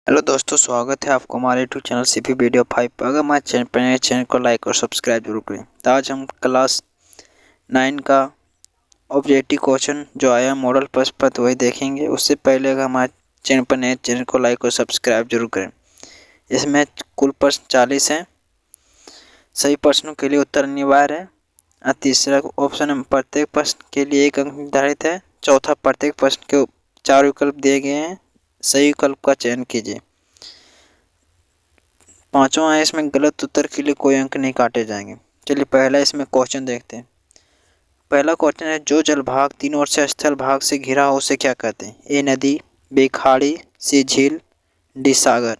Hello दोस्तों, स्वागत है आपको हमारे यूट्यूब चैनल सीपी वीडियो 5 पर। अगर हमारे चैनल को लाइक और सब्सक्राइब जरूर करें। तो आज हम क्लास 9 का ऑब्जेक्टिव क्वेश्चन जो आया मॉडल प्रश्न पत्र वही देखेंगे। उससे पहले अगर हमारे चैनल को लाइक और सब्सक्राइब जरूर करें। इसमें कुल प्रश्न 40 हैं। सही प्रश्नों के लिए उत्तर अनिवार्य है। और तीसरा ऑप्शन है प्रत्येक प्रश्न के लिए 1 अंक निर्धारित है। चौथा, प्रत्येक प्रश्न के 4 विकल्प दिए गए हैं, सही विकल्प का चयन कीजिए। पांचवा है, इसमें गलत उत्तर के लिए कोई अंक नहीं काटे जाएंगे। चलिए पहला इसमें क्वेश्चन देखते हैं। पहला क्वेश्चन है, जो जल भाग तीन ओर से स्थल भाग से घिरा हो उसे क्या कहते हैं? ए नदी, बी खाड़ी, सी झील, डी सागर।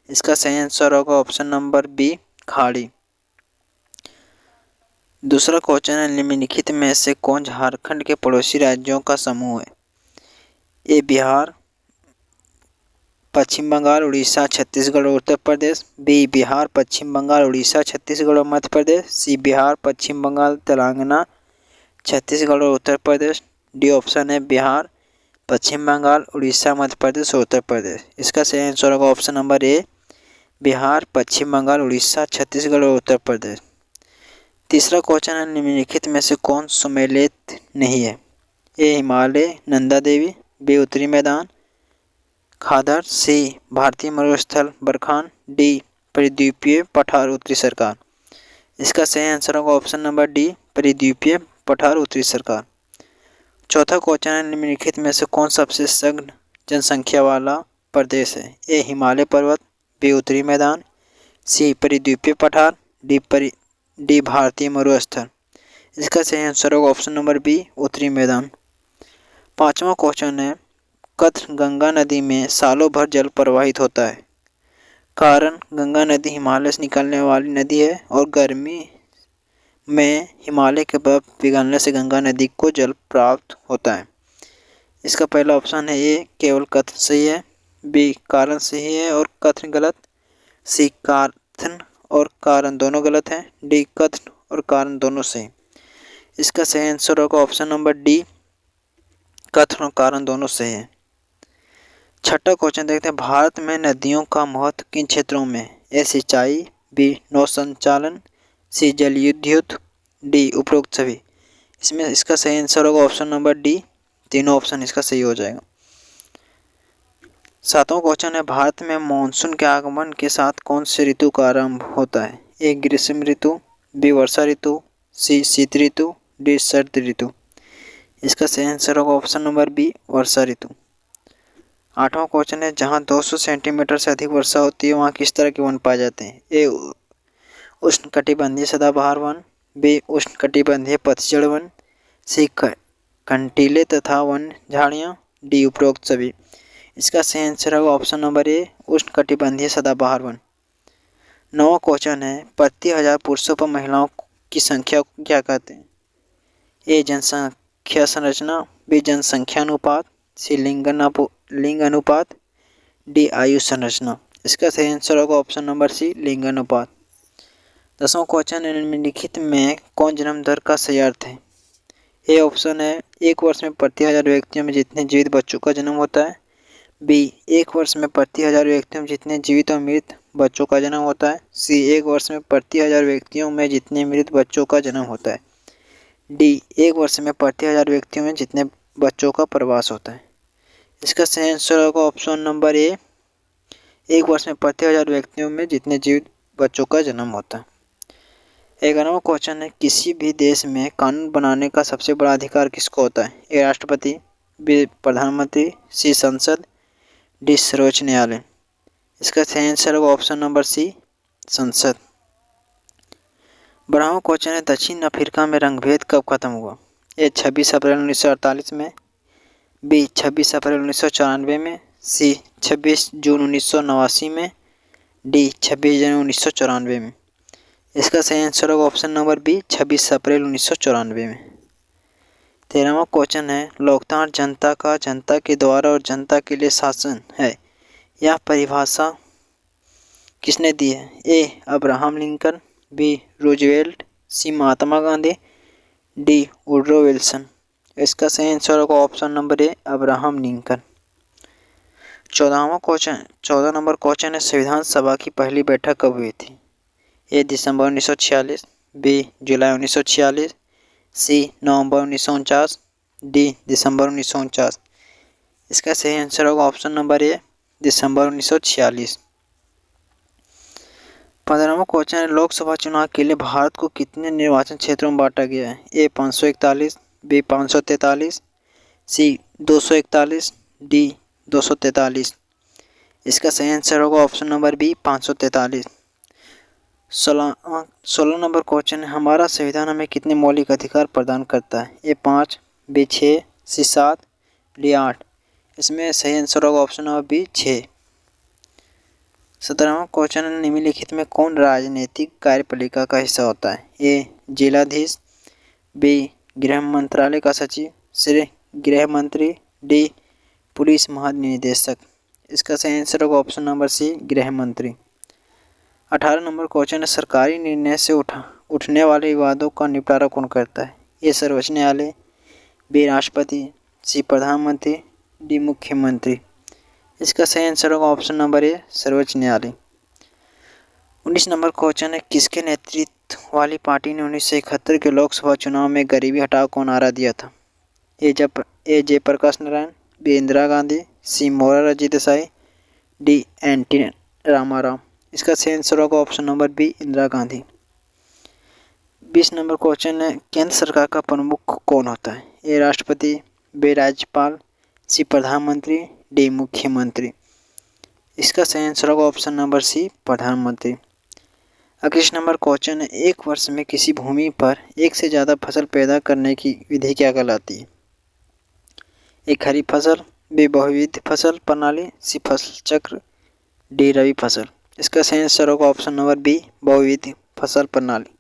इसका सही आंसर होगा ऑप्शन नंबर बी, खाड़ी। दूसरा क्वेश्चन है, निम्नलिखित में से कौन झारखंड के पड़ोसी राज्यों का समूह है? ए बिहार, पश्चिम बंगाल, उड़ीसा, छत्तीसगढ़ और उत्तर प्रदेश। बी बिहार, पश्चिम बंगाल, उड़ीसा, छत्तीसगढ़ और मध्य प्रदेश। सी बिहार, पश्चिम बंगाल, तेलंगाना, छत्तीसगढ़ और उत्तर प्रदेश। डी ऑप्शन है बिहार, पश्चिम बंगाल, उड़ीसा, मध्य प्रदेश और उत्तर प्रदेश। इसका सही आंसर होगा ऑप्शन नंबर ए, बिहार, पश्चिम बंगाल, उड़ीसा, छत्तीसगढ़ और उत्तर प्रदेश। तीसरा क्वेश्चन है, निम्नलिखित में से कौन सुमेलित नहीं है? ए हिमालय, नंदा देवी, बी उत्तरी मैदान खादर, सी भारतीय मरुस्थल बरखान, डी परिद्वीपीय पठार उत्तरी सरकार। इसका सही आंसर होगा ऑप्शन नंबर डी, परिद्वीपीय पठार उत्तरी सरकार। चौथा क्वेश्चन है, निम्नलिखित में से कौन सबसे सघन जनसंख्या वाला प्रदेश है? ए हिमालय पर्वत, बी उत्तरी मैदान, सी परिद्वीपीय पठार, डी भारतीय मरुस्थल। इसका सही आंसर होगा ऑप्शन नंबर बी, उत्तरी मैदान। पांचवा क्वेश्चन है, कद्र गंगा नदी में सालों भर जल प्रवाहित होता है। कारण, गंगा नदी हिमालय से निकलने वाली नदी है और गर्मी में हिमालय के बर्फ पिघलने से गंगा नदी को जल प्राप्त होता है। इसका पहला ऑप्शन है ए केवल कथन सही है, बी कारण सही है और कथन गलत, सी कथन और कारण दोनों गलत हैं, डी कथन और कारण दोनों सही। इसका सही आंसर होगा ऑप्शन नंबर डी, कथन और कारण दोनों सही है। छठा क्वेश्चन देखते हैं, भारत में नदियों का महत्व किन क्षेत्रों में? ए सिंचाई, बी नौ संचालन, सी जल विद्युत, डी उपरोक्त सभी। इसमें इसका सही आंसर होगा ऑप्शन नंबर डी, तीनों ऑप्शन इसका सही हो जाएगा। सातवां क्वेश्चन है, भारत में मानसून के आगमन के साथ कौन से ऋतु का आरंभ होता है? ए ग्रीष्म ऋतु, बी वर्षा ऋतु, सी शीत ऋतु, डी शरद ऋतु। इसका सही आंसर होगा ऑप्शन नंबर बी, वर्षा ऋतु। आठवां क्वेश्चन है, जहां 200 सेंटीमीटर से अधिक वर्षा होती है वहां किस तरह के वन पाए जाते हैं? ए उष्णकटिबंधीय सदाबहार वन, बी उष्णकटिबंधीय पतझड़ वन, सी कंटीले तथा वन झाड़ियाँ, डी उपरोक्त सभी। इसका सही आंसर होगा ऑप्शन नंबर ए, उष्णकटिबंधीय सदाबहार वन। नौवां क्वेश्चन है, प्रति 1000 पुरुषों पर महिलाओं की संख्या को क्या कहते हैं? ए जनसंख्या संरचना, बी जनसंख्या अनुपात, सी लिंग अनुपात, डी आयु संरचना। इसका सही आंसर होगा ऑप्शन नंबर सी, लिंग अनुपात। 10वां क्वेश्चन है, निम्नलिखित में कौन जन्म दर का सही अर्थ है? ए ऑप्शन है, एक वर्ष में प्रति 1000 व्यक्तियों में जितने जीवित बच्चों का जन्म होता है, बी एक वर्ष में प्रति 1000 व्यक्तियों में जितने जीवित और मृत बच्चों का जन्म होता है, सी एक वर्ष में प्रति 1000 व्यक्तियों में जितने मृत बच्चों का जन्म होता है, डी एक वर्ष में प्रति 1000 व्यक्तियों में जितने बच्चों का प्रवास होता है। इसका सही आंसर होगा ऑप्शन नंबर ए, एक वर्ष में प्रति 1000 व्यक्तियों में जितने जीवित बच्चों का जन्म होता है। 11वां क्वेश्चन है, किसी भी देश में कानून बनाने का सबसे बड़ा अधिकार किसको होता है? ए राष्ट्रपति, बी प्रधानमंत्री, सी संसद, डी सर्वोच्च न्यायालय। इसका सही आंसर होगा ऑप्शन नंबर सी, संसद। 12वां क्वेश्चन है, दक्षिण अफ्रीका में रंगभेद कब खत्म हुआ? ए 26 अप्रैल 1948 में, बी 26 अप्रैल 1994 में, सी 26 जून 1989 में, डी 26 जनवरी 1994 में। इसका सही आंसर होगा ऑप्शन नंबर बी, 26 अप्रैल 1994 में। 13वां क्वेश्चन है, लोकतंत्र जनता का जनता के द्वारा और जनता के लिए शासन है, यह परिभाषा किसने दी है? A Abraham Lincoln, B Roosevelt, C Mahatma Gandhi, D Woodrow Wilson. इसका सही आंसर होगा option number A, Abraham Lincoln. चौदह नंबर क्वेश्चन है, संविधान सभा की पहली बैठक कब हुई थी? ए दिसंबर 1946, बी जुलाई 1946, सी नवंबर 1949, डी दिसंबर 1949। इसका सही आंसर होगा ऑप्शन नंबर ए दिसंबर 1946। 15वां क्वेश्चन है, लोकसभा चुनाव के लिए भारत को कितने निर्वाचन क्षेत्रों में बांटा गया है? A 541, B 543, C 241, D 243। इसका सही आंसर होगा ऑप्शन नंबर बी 543। 16 नंबर क्वेश्चन है, हमारा संविधान हमें कितने मौलिक अधिकार प्रदान करता है? ए 5, बी 6, सी 7, डी 8। इसमें सही आंसर होगा ऑप्शन नंबर बी 6। 17वां क्वेश्चन है, निम्नलिखित में कौन राजनीतिक कार्यपालिका का हिस्सा होता है? ए जिलाधीश, बी गृह मंत्रालय का सचिव, सी गृह मंत्री, डी पुलिस महानिदेशक। इसका सही आंसर होगा ऑप्शन नंबर सी गृह मंत्री। 18 नंबर क्वेश्चन है, सरकारी निर्णय से उठने वाले विवादों का निपटारा कौन करता है? ए सर्वोच्च न्यायालय, बी राष्ट्रपति, सी प्रधानमंत्री, डी मुख्यमंत्री। इसका सही आंसर होगा ऑप्शन नंबर ए सर्वोच्च न्यायालय। 19 नंबर क्वेश्चन है, किसके नेतृत्व वाली पार्टी ने 1971 के लोकसभा चुनाव में गरीबी हटाओ को नारा दिया था? A Jayaprakash Narayan, B Indira Gandhi, C Morarji Desai, D N T. Rama Rao. इसका सही आंसर होगा option number B Indira Gandhi. 20 नंबर क्वेश्चन है, केंद्र सरकार का प्रमुख कौन होता है? ए राष्ट्रपति, बी राज्यपाल, सी प्रधानमंत्री, डी मुख्यमंत्री। इसका सही आंसर होगा ऑप्शन नंबर सी प्रधानमंत्री। 21 नंबर क्वेश्चन है, एक वर्ष में किसी भूमि पर एक से ज़्यादा फसल पैदा करने की विधि क्या कहलाती है? ए खरीफ फसल, बी बहुविध फसल प्रणाली, सी फसल चक्र, डी रबी फसल। इसका सही आंसर होगा ऑप्शन नंबर बी बहुविध फसल प्रणाली।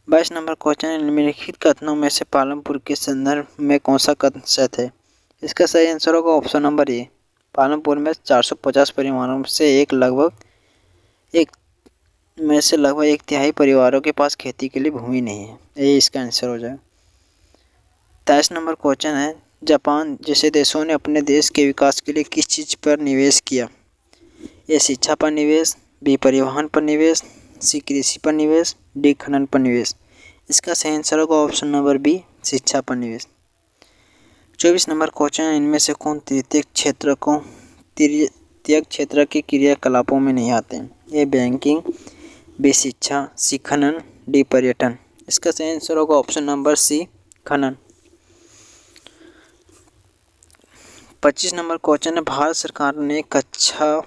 22 नंबर क्वेश्चन है, निम्नलिखित कथनों में से पालमपुर के संदर्भ में कौन सा कथन सत्य है? इसका सही आंसर होगा ऑप्शन नंबर ए, पालमपुर में 450 परिवारों से लगभग एक तिहाई परिवारों के पास खेती के लिए भूमि नहीं है। ये इसका आंसर हो जाएगा। 23 नंबर क्वेश्चन है, जापान जैसे देशों ने अपने देश के विकास के लिए किस चीज़ पर निवेश किया? ए शिक्षा पर निवेश, बी परिवहन पर निवेश, सी कृषि पर निवेश, डी खनन पर निवेश। इसका सही आंसर होगा ऑप्शन नंबर बी शिक्षा पर निवेश। 24 नंबर क्वेश्चन है, इनमें से कौन तृतीयक क्षेत्र के क्रियाकलापों में नहीं आते हैं? ए बैंकिंग, बी शिक्षा, सी खनन, डी पर्यटन। इसका सही आंसर होगा ऑप्शन नंबर सी खनन। 25 नंबर क्वेश्चन है, भारत सरकार ने कक्षा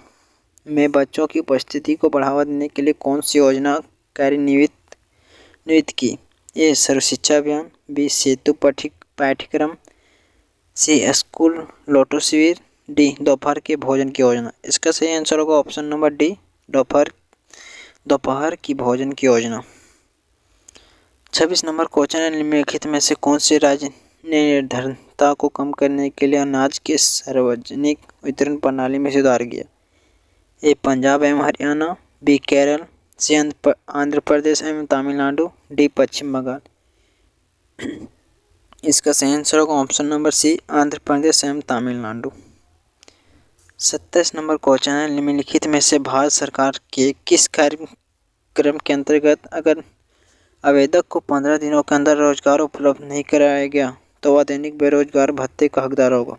में बच्चों की उपस्थिति को बढ़ावा देने के लिए कौन सी योजना कार्यान्वित की? ए सर्व शिक्षा अभियान, बी सेतु पाठ्यक्रम, सी स्कूल लोटो शिविर, डी दोपहर के भोजन की योजना। इसका सही आंसर होगा ऑप्शन नंबर डी दोपहर की भोजन की योजना। 26 नंबर क्वेश्चन है, निम्नलिखित में से कौन से राज्य ने निर्धनता को कम करने के लिए अनाज के सार्वजनिक वितरण प्रणाली में सुधार किया? ए पंजाब एवं हरियाणा, बी केरल, सी आंध्र प्रदेश एवं तमिलनाडु, डी पश्चिम बंगाल। इसका सही आंसर होगा ऑप्शन नंबर सी आंध्र प्रदेश एवं तमिलनाडु। 27 नंबर क्वेश्चन है, निम्नलिखित में से भारत सरकार के किस कार्यक्रम के अंतर्गत अगर आवेदक को 15 दिनों के अंदर रोजगार उपलब्ध नहीं कराया गया तो वह दैनिक बेरोजगार भत्ते का हकदार होगा?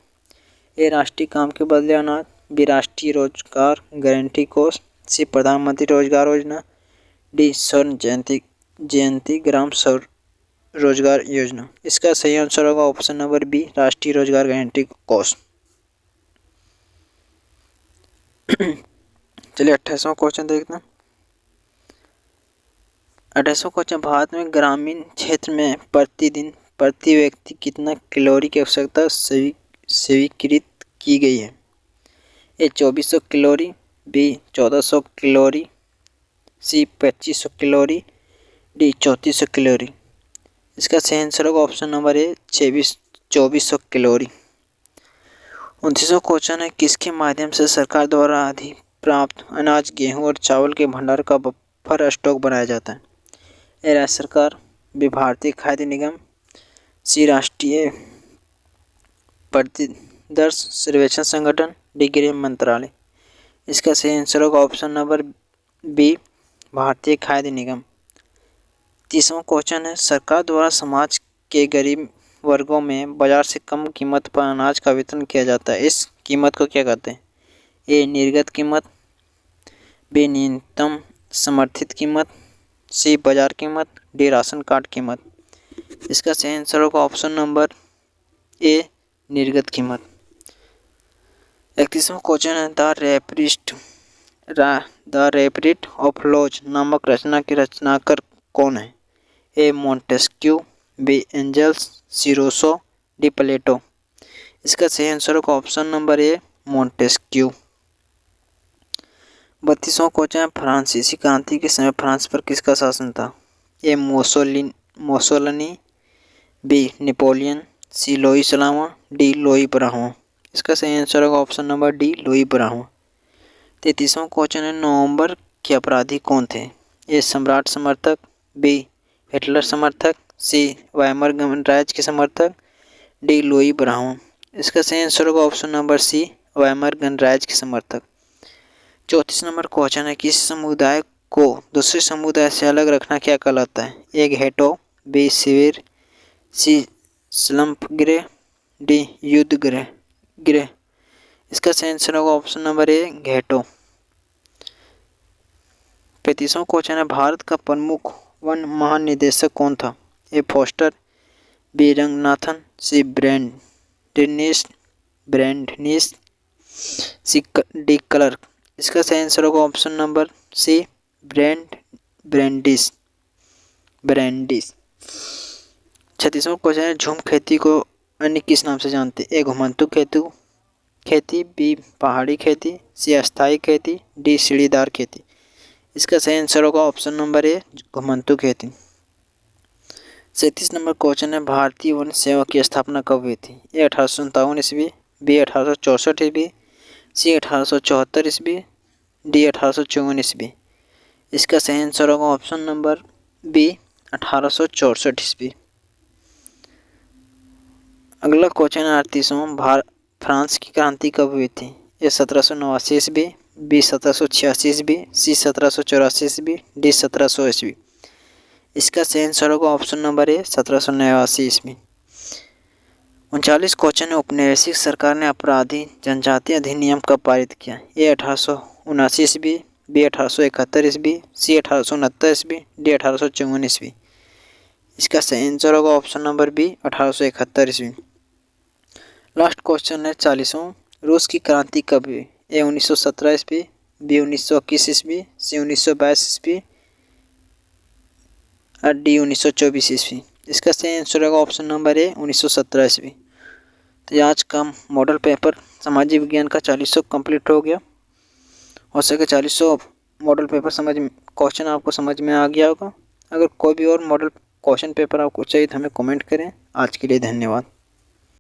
ए राष्ट्रीय काम के बदले अनाज, बी राष्ट्रीय रोजगार गारंटी कोष, सी प्रधानमंत्री रोजगार योजना, डी स्वर्ण जयंती ग्राम रोजगार योजना। इसका सही आंसर होगा ऑप्शन नंबर बी राष्ट्रीय रोजगार गारंटी कोष। चलिए 28वां क्वेश्चन देखते हैं। 28वां क्वेश्चन, भारत में ग्रामीण क्षेत्र में प्रतिदिन प्रति व्यक्ति कितना कैलोरी की आवश्यकता स्वीकृत की गई है? A 2400 calorie, B 1400 calorie, C 2500 calorie, D 3400 calorie. इसका सही आंसर होगा ऑप्शन नंबर ए 2400 कैलोरी। 29वां क्वेश्चन है, किसके माध्यम से सरकार द्वारा अधिप्राप्त अनाज, गेहूं और चावल के भंडार का बफर स्टॉक बनाया जाता है? ए राज्य सरकार, बी भारतीय खाद्य निगम, सी राष्ट्रीय दर्श सर्वेक्षण संगठन, डी गृह मंत्रालय। इसका सही आंसर होगा ऑप्शन नंबर बी, भारतीय खाद्य निगम। 30वां क्वेश्चन है, सरकार द्वारा समाज के गरीब वर्गों में बाजार से कम कीमत पर अनाज का वितरण किया जाता है। इस कीमत को क्या कहते हैं? ए निर्गत कीमत, बी न्यूनतम समर्थित कीमत, सी बाजार कीमत, डी राशन कार्ड कीमत। इसका सही आंसर होगा ऑप्शन नंबर ए, निर्गत कीमत। 31वां क्वेश्चन है, द रेपरिट ऑफ लॉज नामक रचना के रचनाकार कौन है? A Montesquieu, B Engels, C Rousseau, D Plato. इसका सही आंसर होगा ऑप्शन नंबर ए, मोंटेस्क्यू। 32वां क्वेश्चन है, फ्रांसीसी क्रांति के समय फ्रांस पर किसका शासन था? ए मोसोलिनी, बी नेपोलियन, सी लोई सलामा, डी लोई ब्राहवा। इसका सही आंसर होगा ऑप्शन नंबर डी, लोई ब्राहवा। 33वां क्वेश्चन है, नवंबर के अपराधी कौन थे? ए सम्राट समर्थक, बी हिटलर समर्थक, सी वाइमर गणराज्य के समर्थक, डी लोई ब्राहवा। इसका सही आंसर होगा ऑप्शन नंबर सी, वाइमर गणराज्य के समर्थक। 34 नंबर क्वेश्चन है, किसी समुदाय को दूसरे समुदाय से अलग रखना क्या कहलाता है? ए घेटो, बी शिविर, सी स्लम्प गृह, डी युद्ध गृह। इसका सही आंसर होगा ऑप्शन नंबर ए, घेटो। 35वां क्वेश्चन है, भारत का प्रमुख वन महानिदेशक कौन था? A Foster, B Ranganathan, C Brandis, C D Clerk. इसका सही आंसर होगा ऑप्शन नंबर सी, ब्रैंडिस। 36वां क्वेश्चन है, झूम खेती को अन्य किस नाम से जानते हैं? ए घुमंतु खेती, बी पहाड़ी खेती, सी अस्थायी खेती, डी सीढ़ीदार खेती। इसका सही आंसर होगा ऑप्शन नंबर ए, घुमंतु खेती। 37 नंबर क्वेश्चन है, भारतीय वन सेवा की स्थापना कब हुई थी? ए 1857 ईस्वी, बी 1864 ईस्वी, सी 1874 ईस्वी, डी 1854 ईस्वी। इसका सही आंसर होगा ऑप्शन नंबर बी, 1864 ईस्वी। अगला क्वेश्चन है 38वां, फ्रांस की क्रांति कब हुई थी? ए 1789 ईस्वी, बी 1786 ईस्वी, सी 1784 ईस्वी, डी 1700 ईस्वी। इसका सही आंसर होगा ऑप्शन नंबर ए, 1789 ईस्वी। 39 क्वेश्चन है, औपनिवेशिक सरकार ने अपराधी जनजाति अधिनियम कब पारित किया? ए 1879 ईस्वी, बी 1871 ईस्वी, सी 1869 ईस्वी, डी 1854 ईस्वी। इसका सही आंसर होगा ऑप्शन नंबर बी, 1871 ईस्वी। लास्ट क्वेश्चन है 40वां, रूस की क्रांति कब हुई? ए 1917 ईस्वी, बी 1921 ईस्वी, सी 1922 ईस्वी और डी 1924 ईस्वी। इसका सही आंसर होगा ऑप्शन नंबर ए, 1917 ईस्वी। तो आज का मॉडल पेपर सामाजिक विज्ञान का 40 कंप्लीट हो गया। हो सके 40 मॉडल पेपर क्वेश्चन आपको समझ में आ गया होगा। अगर कोई भी और मॉडल क्वेश्चन पेपर आपको चाहिए तो हमें कमेंट करें। आज के लिए धन्यवाद।